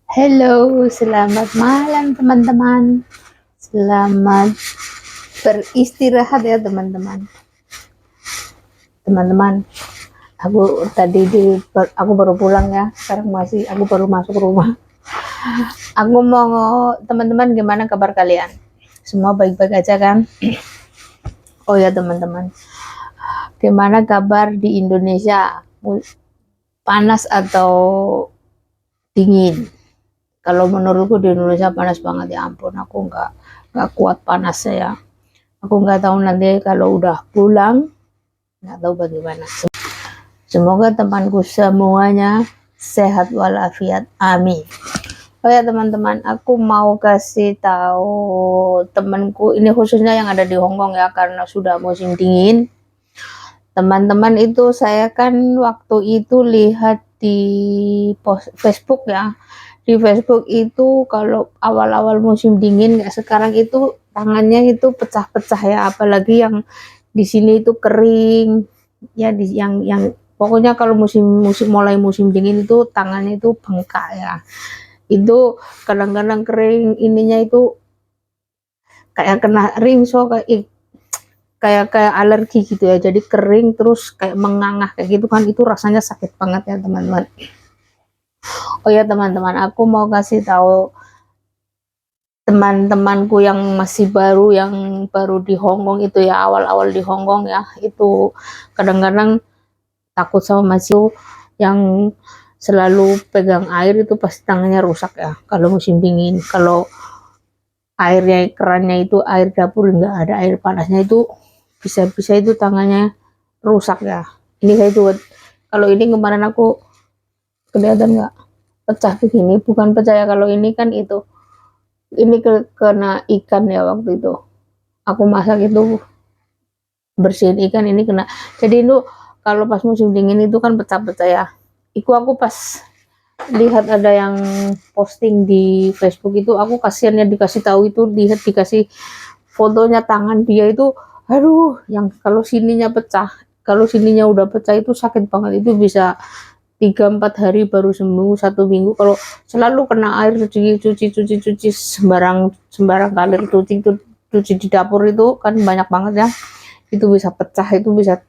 Halo, selamat malam teman-teman. Selamat beristirahat ya teman-teman. Teman-teman, aku baru pulang ya. Sekarang aku baru masuk rumah. Aku mau teman-teman, gimana kabar kalian? Semua baik-baik aja kan? Oh ya teman-teman, gimana kabar di Indonesia? Panas atau dingin? Kalau menurutku di Indonesia panas banget, ya ampun, aku nggak kuat panasnya ya. Aku nggak tahu nanti kalau udah pulang, nggak tahu bagaimana. Semoga temanku semuanya sehat walafiat, amin. Oh ya teman-teman, aku mau kasih tahu temanku ini, khususnya yang ada di Hongkong ya, karena sudah musim dingin. Teman-teman, itu saya kan waktu itu lihat di Facebook ya. Di Facebook itu kalau awal-awal musim dingin kayak sekarang itu tangannya itu pecah-pecah ya, apalagi yang di sini itu kering ya, yang pokoknya kalau mulai musim dingin itu tangannya itu bengkak ya. Itu kadang-kadang kering, ininya itu kayak kena ringso, kayak alergi gitu ya, jadi kering terus kayak mengangah kayak gitu kan, itu rasanya sakit banget ya teman-teman. Oh ya teman-teman, aku mau kasih tahu teman-temanku yang masih baru, yang baru di Hongkong itu ya, awal-awal di Hongkong ya, itu kadang-kadang takut sama masih yang selalu pegang air itu pasti tangannya rusak ya kalau musim dingin. Kalau airnya, kerannya itu air dapur, nggak ada air panasnya, itu bisa itu tangannya rusak ya. Ini saya juga, kalau ini kemarin aku kelihatan nggak pecah begini, bukan pecah ya, kalau ini kan itu ini kena ikan ya, waktu itu aku masak itu bersihin ikan, ini kena. Jadi itu kalau pas musim dingin itu kan pecah-pecah ya. Aku pas lihat ada yang posting di Facebook itu, aku kasihannya, dikasih tahu itu, dikasih fotonya tangan dia itu, aduh, yang kalau sininya pecah, kalau sininya udah pecah itu sakit banget, itu bisa 3-4 hari baru sembuh, 1 minggu. Kalau selalu kena air, cuci sembarang kali cuci di dapur itu kan banyak banget ya, itu bisa pecah, itu bisa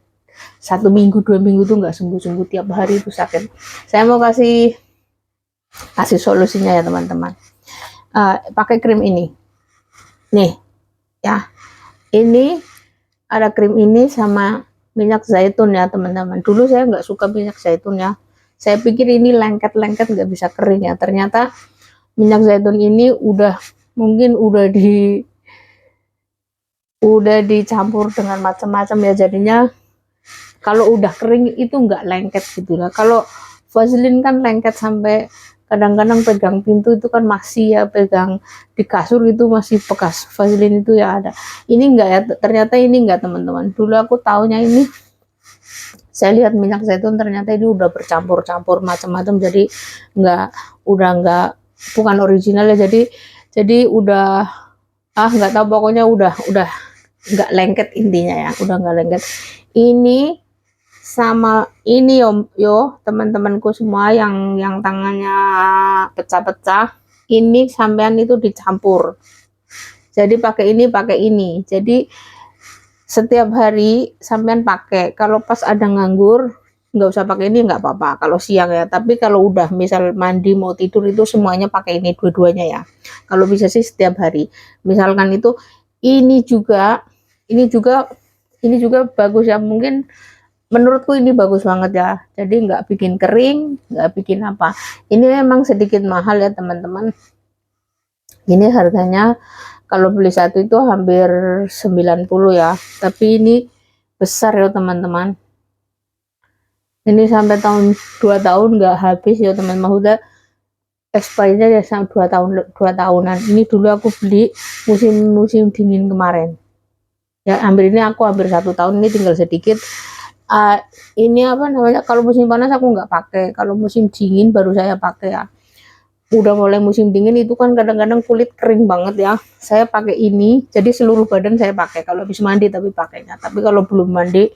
1 minggu 2 minggu tuh nggak sembuh-sembuh, tiap hari itu sakit. Saya mau kasih solusinya ya teman-teman. Pakai krim ini nih ya, ini ada krim ini sama minyak zaitun ya teman-teman. Dulu saya nggak suka minyak zaitun ya, saya pikir ini lengket-lengket nggak bisa kering ya, ternyata minyak zaitun ini mungkin udah dicampur dengan macam-macam ya, jadinya kalau udah kering itu nggak lengket gitu lah. Kalau Vaseline kan lengket, sampai kadang-kadang pegang pintu itu kan masih ya, pegang di kasur itu masih bekas Vaseline itu ya ada. Ini enggak ya, ternyata ini enggak teman-teman. Dulu aku taunya ini, saya lihat minyak zaitun, ternyata ini udah bercampur-campur macam-macam, jadi udah enggak, bukan original ya, jadi udah nggak tahu, pokoknya udah nggak lengket intinya ya, udah nggak lengket. Ini sama ini yo teman-temanku semua yang tangannya pecah-pecah, ini sampean itu dicampur, jadi pakai ini, jadi setiap hari sampean pakai. Kalau pas ada nganggur nggak usah pakai ini, nggak apa-apa kalau siang ya, tapi kalau udah misal mandi mau tidur itu semuanya pakai ini, dua-duanya ya. Kalau bisa sih setiap hari, misalkan itu. Ini juga bagus ya, mungkin menurutku ini bagus banget ya, jadi nggak bikin kering, nggak bikin apa. Ini memang sedikit mahal ya teman-teman, ini harganya kalau beli satu itu hampir 90 ya, tapi ini besar ya teman-teman, ini sampai 2 tahun nggak habis ya teman-teman, udah expirednya ya sampai 2 tahunan. Ini dulu aku beli musim dingin kemarin ya, hampir 1 tahun, ini tinggal sedikit. Ini apa namanya, kalau musim panas aku nggak pakai, kalau musim dingin baru saya pakai ya. Udah mulai musim dingin itu kan kadang-kadang kulit kering banget ya, saya pakai ini, jadi seluruh badan saya pakai kalau habis mandi, tapi pakainya, tapi kalau belum mandi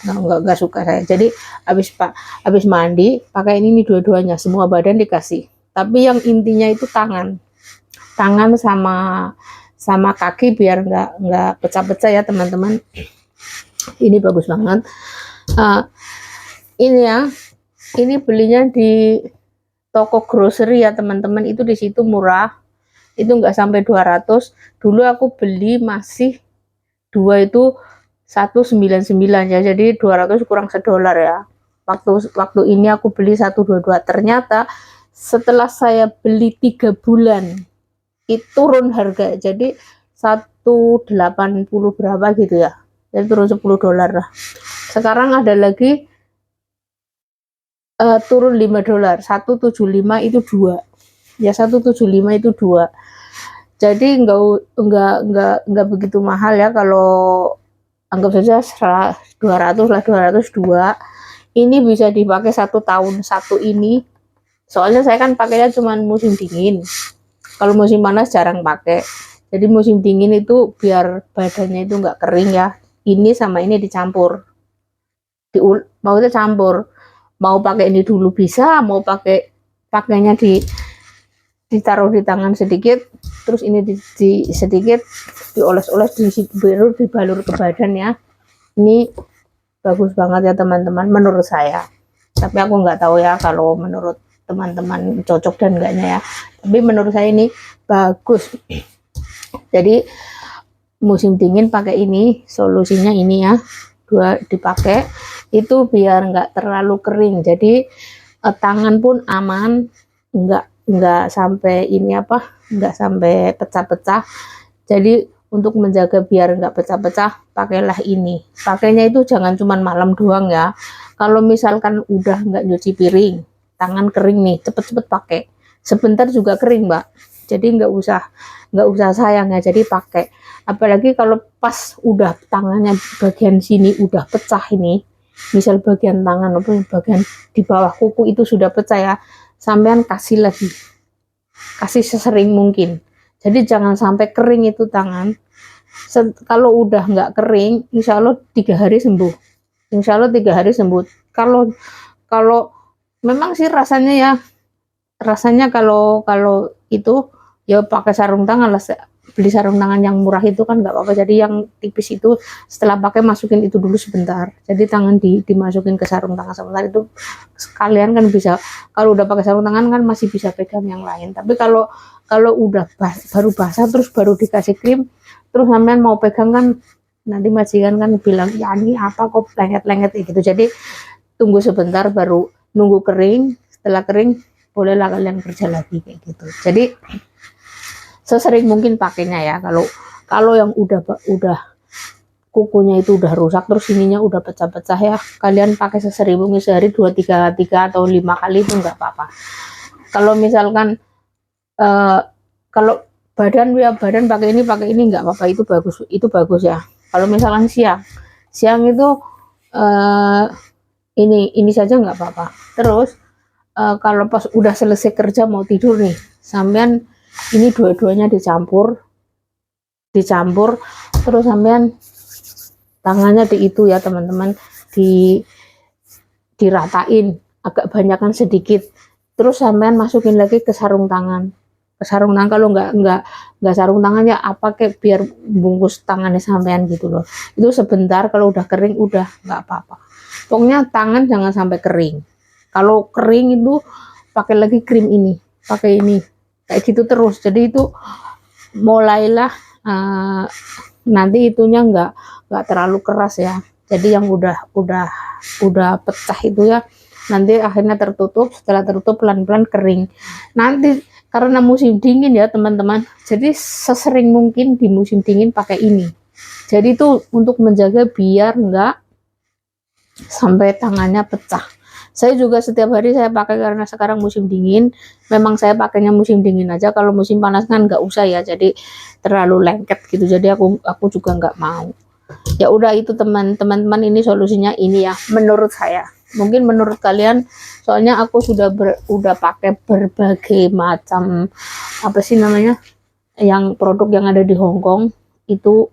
nggak suka saya. Jadi habis mandi pakai ini dua-duanya, semua badan dikasih, tapi yang intinya itu tangan sama kaki biar nggak pecah-pecah ya teman-teman. Ini bagus banget. Ini ya, ini belinya di toko grocery ya teman-teman, itu di situ murah, itu nggak sampai 200. Dulu aku beli masih 2 itu 199 ya, jadi 200 kurang $1 ya. Waktu ini aku beli 122. Ternyata setelah saya beli 3 bulan itu turun harga, jadi 180 berapa gitu ya, jadi turun $10 lah. Sekarang ada lagi turun $5, 175 itu 2 ya, 175 itu 2, jadi enggak begitu mahal ya. Kalau anggap saja 200 lah, 202 ini bisa dipakai 1 tahun satu ini. Soalnya saya kan pakainya cuma musim dingin, kalau musim panas jarang pakai. Jadi musim dingin itu biar badannya itu enggak kering ya, ini sama ini dicampur, maksudnya campur, mau pakai ini dulu bisa, mau pakainya ditaruh di tangan sedikit, terus ini di sedikit dioles-oles, baru dibalur ke badan ya. Ini bagus banget ya teman-teman menurut saya, tapi aku nggak tahu ya kalau menurut teman-teman cocok dan enggaknya ya, tapi menurut saya ini bagus. Jadi musim dingin pakai ini, solusinya ini ya, 2 dipakai itu biar nggak terlalu kering, jadi tangan pun aman, nggak sampai ini nggak sampai pecah-pecah. Jadi untuk menjaga biar nggak pecah-pecah, pakailah ini. Pakainya itu jangan cuma malam doang ya. Kalau misalkan udah nggak nyuci piring, tangan kering nih, cepet-cepet pakai, sebentar juga kering mbak, jadi nggak usah sayang ya, jadi pakai. Apalagi kalau pas udah tangannya bagian sini udah pecah ini, misal bagian tangan maupun bagian di bawah kuku itu sudah pecah ya, sampean kasih lagi, kasih sesering mungkin, jadi jangan sampai kering itu tangan. Kalau udah nggak kering, insya Allah 3 hari sembuh, insya Allah 3 hari sembuh. Kalau memang sih rasanya kalau itu ya pakai sarung tangan lah, beli sarung tangan yang murah itu kan nggak apa-apa. Jadi yang tipis itu setelah pakai masukin itu dulu sebentar, jadi tangan dimasukin ke sarung tangan sebentar, itu sekalian kan bisa. Kalau udah pakai sarung tangan kan masih bisa pegang yang lain, tapi kalau udah baru basah terus baru dikasih krim, terus sampean mau pegang kan nanti majikan kan bilang ya ini apa kok lengket-lengket gitu. Jadi tunggu sebentar, baru nunggu kering, setelah kering bolehlah kalian kerja lagi kayak gitu. Jadi sesering mungkin pakainya ya. Kalau yang udah kukunya itu udah rusak, terus ininya udah pecah-pecah ya, kalian pakai sesering mungkin, sehari 2-3 atau 5 kali itu nggak apa-apa. Kalau misalkan kalau badan pakai ini nggak apa-apa, itu bagus ya. Kalau misalkan siang itu ini saja nggak apa-apa. Terus kalau pas udah selesai kerja mau tidur nih, sampean ini dua-duanya dicampur, terus sampean tangannya itu ya teman-teman, diratain agak banyakan sedikit, terus sampean masukin lagi ke sarung tangan. Kalau nggak sarung tangannya kayak biar bungkus tangannya sampean gitu loh. Itu sebentar, kalau udah kering udah nggak apa-apa. Pokoknya tangan jangan sampai kering. Kalau kering itu pakai lagi krim ini, pakai ini kayak gitu terus. Jadi itu mulailah nanti itunya nggak terlalu keras ya. Jadi yang udah pecah itu ya, nanti akhirnya tertutup. Setelah tertutup pelan-pelan kering. Nanti karena musim dingin ya teman-teman, jadi sesering mungkin di musim dingin pakai ini. Jadi itu untuk menjaga biar nggak sampai tangannya pecah. Saya juga setiap hari saya pakai karena sekarang musim dingin. Memang saya pakainya musim dingin aja. Kalau musim panas kan nggak usah ya. Jadi terlalu lengket gitu. Jadi aku juga nggak mau. Ya udah itu teman-teman, ini solusinya ini ya menurut saya. Mungkin menurut kalian, soalnya aku udah pakai berbagai macam yang produk yang ada di Hong Kong itu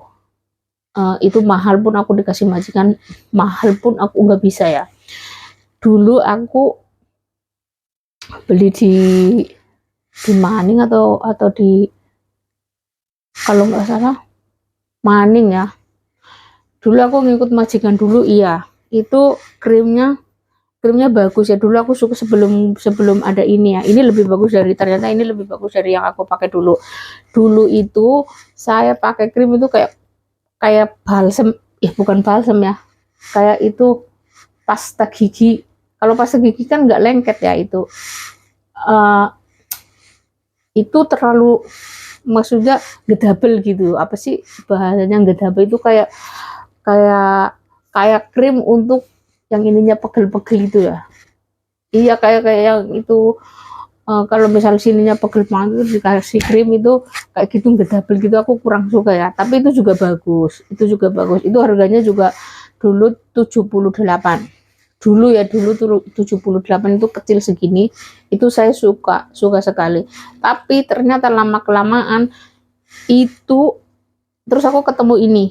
mahal pun aku dikasih majikan, mahal pun aku nggak bisa ya. Dulu aku beli di di Maning atau di, kalau nggak salah Maning ya. Dulu aku ngikut majikan dulu, iya itu krimnya bagus ya. Dulu aku suka sebelum ada ini ya, ini lebih bagus dari, ternyata ini lebih bagus dari yang aku pakai dulu. Dulu itu saya pakai krim itu kayak balsem, bukan balsem ya, kayak itu pasta gigi. Kalau pasta gigi kan nggak lengket ya, itu terlalu, maksudnya gedabel gitu, apa sih bahasanya gedabel itu, kayak krim untuk yang ininya pegel-pegel itu ya. Iya, kayak yang itu, kalau misal sininya pegel banget itu dikasih krim itu kayak gitu gedabel gitu, aku kurang suka ya. Tapi itu juga bagus, itu harganya juga dulu 78. Dulu tuh 78 itu kecil segini, itu saya suka sekali. Tapi ternyata lama kelamaan itu, terus aku ketemu ini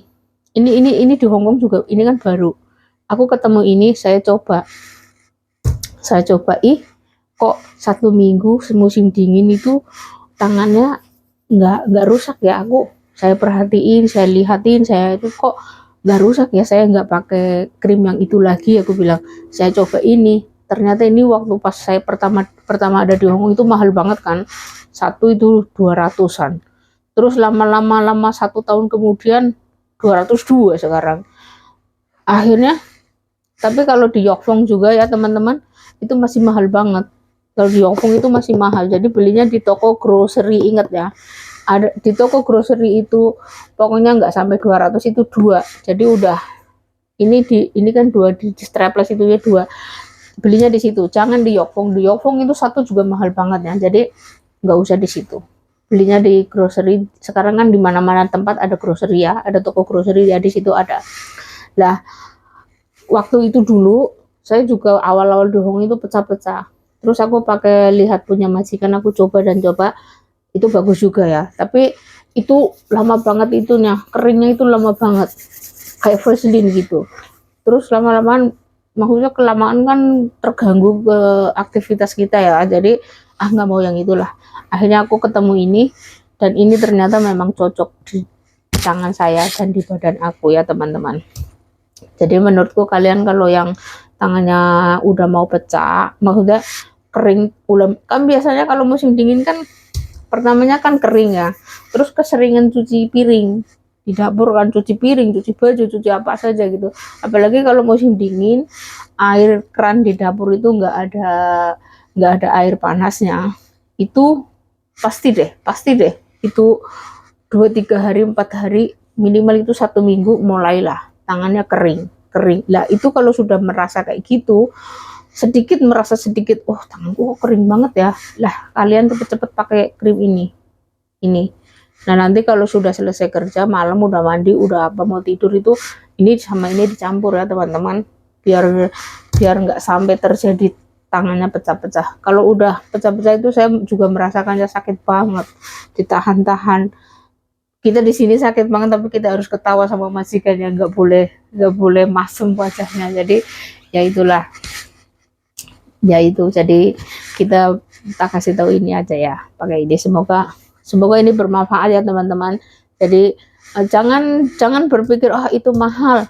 di Hongkong juga, ini kan baru aku ketemu ini, saya coba kok 1 minggu musim dingin itu tangannya nggak rusak ya. Saya perhatiin, saya lihatin, saya itu kok nggak rusak ya, saya nggak pakai krim yang itu lagi. Aku bilang, saya coba ini, ternyata ini waktu pas saya pertama ada di Hongkong itu mahal banget kan, satu itu 200-an. Terus lama 1 tahun kemudian 202 sekarang akhirnya. Tapi kalau di Yokfong juga ya teman-teman, itu masih mahal banget. Kalau di Yokfong itu masih mahal, jadi belinya di toko grocery, ingat ya, ada di toko grocery itu pokoknya nggak sampai 200, itu 2. Jadi udah, ini kan 2 di strapless itu ya, 2. Belinya di situ, jangan di Yokfong. Di Yokfong itu 1 juga mahal banget ya, jadi nggak usah di situ. Belinya di grocery. Sekarang kan di mana-mana tempat ada grocery ya, ada toko grocery ya, di situ ada. Lah, waktu itu dulu saya juga awal-awal di Hongkong itu pecah-pecah. Terus aku pakai lihat punya majikan, aku coba, itu bagus juga ya. Tapi itu lama banget itunya, keringnya itu lama banget, kayak Vaseline gitu. Terus lama-lamaan, maksudnya kelamaan kan terganggu ke aktivitas kita ya. Jadi nggak mau yang itulah. Akhirnya aku ketemu ini, dan ini ternyata memang cocok di tangan saya dan di badan aku ya teman-teman. Jadi menurutku kalian kalau yang tangannya udah mau pecah, maksudnya kering ulam, kan biasanya kalau musim dingin kan pertamanya kan kering ya, terus keseringan cuci piring di dapur kan, cuci piring, cuci baju, cuci apa saja gitu. Apalagi kalau musim dingin, air keran di dapur itu nggak ada air panasnya, itu pasti deh itu 2-3 hari 4 hari minimal, itu 1 minggu mulailah tangannya kering. Lah itu kalau sudah merasa kayak gitu, merasa sedikit, oh tanganku kok kering banget ya, lah kalian cepet-cepet pakai krim ini. Nah nanti kalau sudah selesai kerja malam, udah mandi, udah apa mau tidur, itu ini sama ini dicampur ya teman-teman, biar nggak sampai terjadi tangannya pecah-pecah. Kalau udah pecah-pecah itu saya juga merasakannya sakit banget, ditahan-tahan. Kita di sini sakit banget, tapi kita harus ketawa sama majikannya, nggak boleh masem wajahnya. Jadi ya itulah, ya itu. Jadi kita kasih tahu ini aja ya, pakai ide. Semoga ini bermanfaat ya teman-teman. Jadi jangan berpikir itu mahal.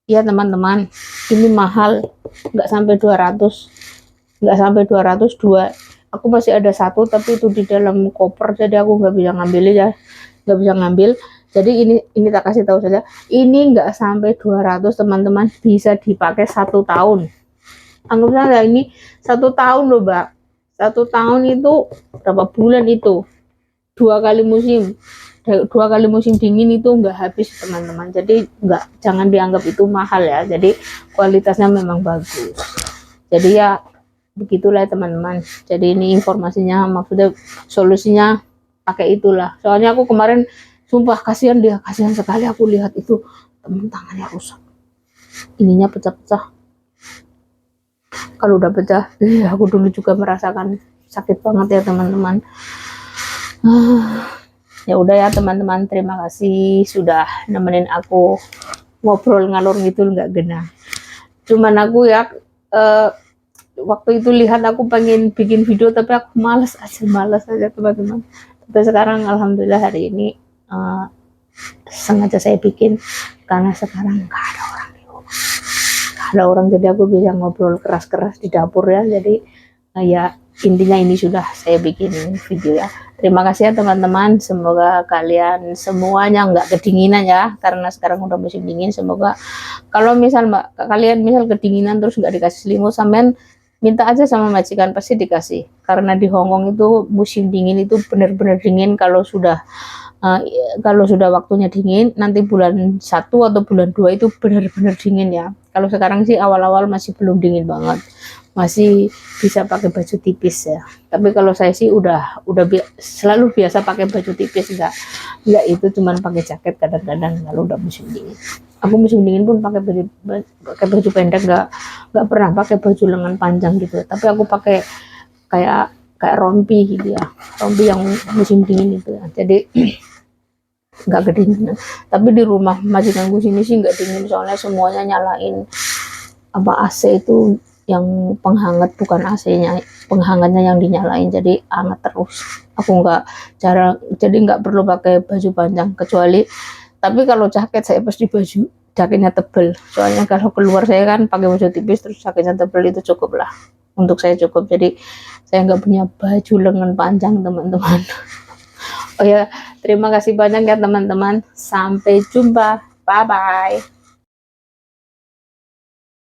Ya teman-teman, ini mahal, nggak sampai 200, 2. Aku masih ada 1, tapi itu di dalam koper, jadi aku nggak bisa ngambil. Jadi ini tak kasih tahu saja, ini nggak sampai 200 teman-teman, bisa dipakai 1 tahun. Anggap saja ini 1 tahun loh Mbak. 1 tahun itu berapa bulan itu? 2 kali musim dingin itu nggak habis teman-teman. Jadi jangan dianggap itu mahal ya. Jadi kualitasnya memang bagus. Jadi ya begitulah teman-teman. Jadi ini informasinya, maksudnya solusinya pakai itulah. Soalnya aku kemarin sumpah kasihan sekali, aku lihat itu temen tangannya rusak, ininya pecah-pecah. Kalau udah pecah, aku dulu juga merasakan sakit banget ya teman-teman. Ya udah ya teman-teman, terima kasih sudah nemenin aku ngobrol ngalor ngidul nggak genah. Cuman aku ya waktu itu lihat aku pengen bikin video tapi aku malas aja teman-teman. Tapi sekarang alhamdulillah hari ini sengaja saya bikin karena sekarang nggak ada orang di rumah, nggak ada orang, jadi aku bisa ngobrol keras-keras di dapur ya. Jadi ya intinya ini sudah saya bikin video ya. Terima kasih ya teman-teman, semoga kalian semuanya nggak kedinginan ya, karena sekarang udah musim dingin. Semoga kalau misal kalian misal kedinginan terus nggak dikasih selimut, sampean minta aja sama majikan, pasti dikasih. Karena di Hongkong itu musim dingin itu benar-benar dingin. Uh, kalau sudah waktunya dingin, nanti bulan 1 atau bulan 2 itu benar-benar dingin ya. Kalau sekarang sih awal-awal masih belum dingin banget, masih bisa pakai baju tipis ya. Tapi kalau saya sih udah selalu biasa pakai baju tipis, enggak itu cuman pakai jaket kadang-kadang kalau udah musim dingin. Aku musim dingin pun pakai baju pendek, enggak pernah pakai baju lengan panjang gitu. Tapi aku pakai kayak rompi gitu ya, rompi yang musim dingin itu ya. Jadi nggak kedinginan. Tapi di rumah majikanku sini sih nggak dingin, soalnya semuanya nyalain AC itu yang penghangat, bukan AC-nya, penghangatnya yang dinyalain, jadi hangat terus. Aku jadi nggak perlu pakai baju panjang, kecuali tapi kalau jaket saya pasti jaketnya tebel, soalnya kalau keluar saya kan pakai baju tipis terus jaketnya tebel, itu cukup lah untuk saya, cukup. Jadi saya nggak punya baju lengan panjang teman-teman. Oh ya, terima kasih banyak ya teman-teman, sampai jumpa, bye bye.